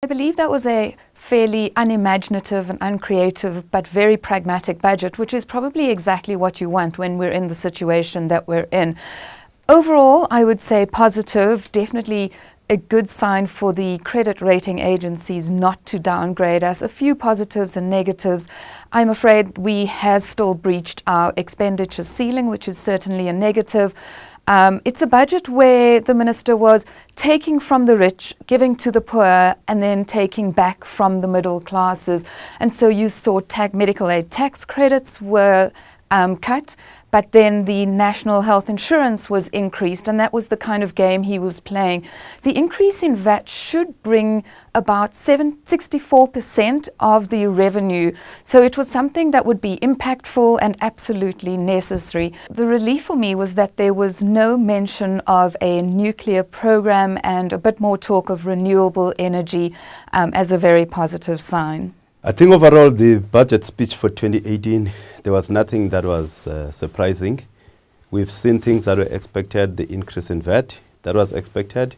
I believe that was a fairly unimaginative and uncreative but very pragmatic budget, which is probably exactly what you want when we're in the situation that we're in. Overall, I would say positive, definitely a good sign for the credit rating agencies not to downgrade us. A few positives and negatives. I'm afraid we have still breached our expenditure ceiling, which is certainly a negative. It's a budget where the minister was taking from the rich, giving to the poor, and then taking back from the middle classes. And so you saw medical aid tax credits were cut, but then the national health insurance was increased, and that was the kind of game he was playing. The increase in VAT should bring about 64% of the revenue. So it was something that would be impactful and absolutely necessary. The relief for me was that there was no mention of a nuclear program and a bit more talk of renewable energy as a very positive sign. I think overall the budget speech for 2018, there was nothing that was surprising. We've seen things that were expected, the increase in VAT, that was expected.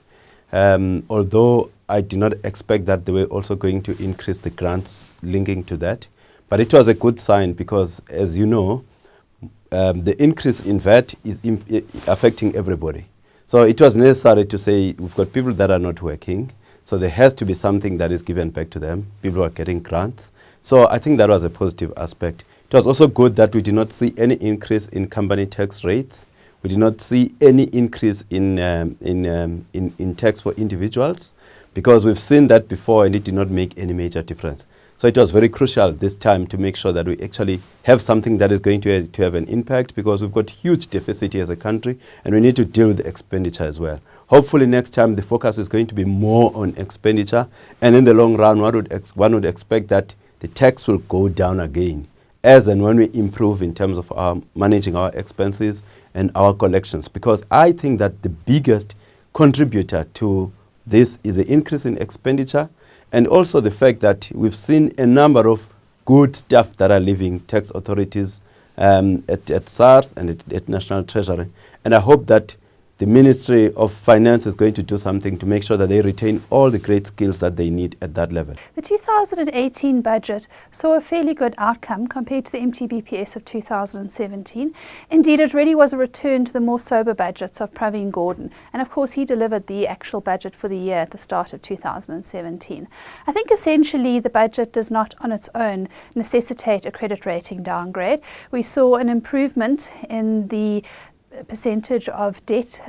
Although I did not expect that they were also going to increase the grants linking to that. But it was a good sign because, as you know, the increase in VAT is affecting everybody. So it was necessary to say we've got people that are not working. So there has to be something that is given back to them. People are getting grants. So I think that was a positive aspect. It was also good that we did not see any increase in company tax rates. We did not see any increase in tax for individuals because we've seen that before and it did not make any major difference. So it was very crucial this time to make sure that we actually have something that is going to have an impact because we've got huge deficit here as a country and we need to deal with the expenditure as well. Hopefully next time the focus is going to be more on expenditure, and in the long run one would expect that the tax will go down again as and when we improve in terms of managing our expenses and our collections, because I think that the biggest contributor to this is the increase in expenditure and also the fact that we've seen a number of good staff that are leaving tax authorities at SARS and at National Treasury, and I hope that the Ministry of Finance is going to do something to make sure that they retain all the great skills that they need at that level. The 2018 budget saw a fairly good outcome compared to the MTBPS of 2017. Indeed, it really was a return to the more sober budgets of Pravin Gordhan. And of course, he delivered the actual budget for the year at the start of 2017. I think essentially the budget does not on its own necessitate a credit rating downgrade. We saw an improvement in the percentage of debt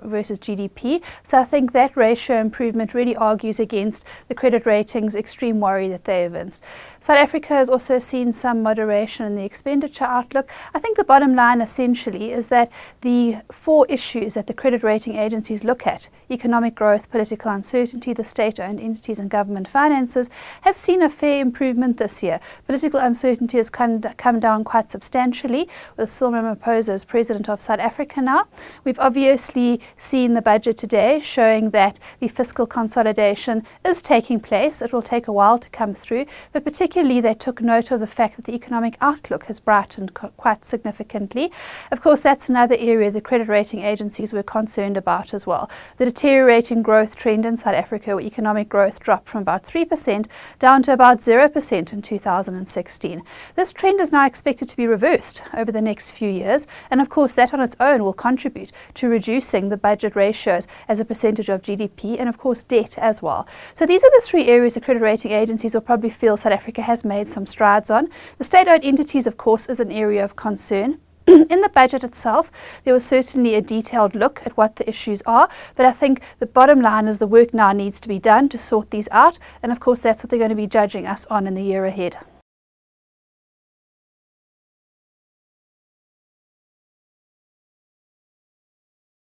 versus GDP. So I think that ratio improvement really argues against the credit ratings extreme worry that they evinced. South Africa has also seen some moderation in the expenditure outlook. I think the bottom line essentially is that the four issues that the credit rating agencies look at, economic growth, political uncertainty, the state-owned entities and government finances, have seen a fair improvement this year. Political uncertainty has come down quite substantially with Cyril Ramaphosa as President of South Africa now. We've obviously seen the budget today showing that the fiscal consolidation is taking place. It will take a while to come through, but particularly they took note of the fact that the economic outlook has brightened quite significantly. Of course, that's another area the credit rating agencies were concerned about as well. The deteriorating growth trend in South Africa, where economic growth dropped from about 3% down to about 0% in 2016. This trend is now expected to be reversed over the next few years, and of course that on its own will contribute to reducing the budget ratios as a percentage of GDP and of course debt as well. So these are the three areas the credit rating agencies will probably feel South Africa has made some strides on. The state-owned entities, of course, is an area of concern. In the budget itself, there was certainly a detailed look at what the issues are, but I think the bottom line is the work now needs to be done to sort these out, and of course that's what they're going to be judging us on in the year ahead.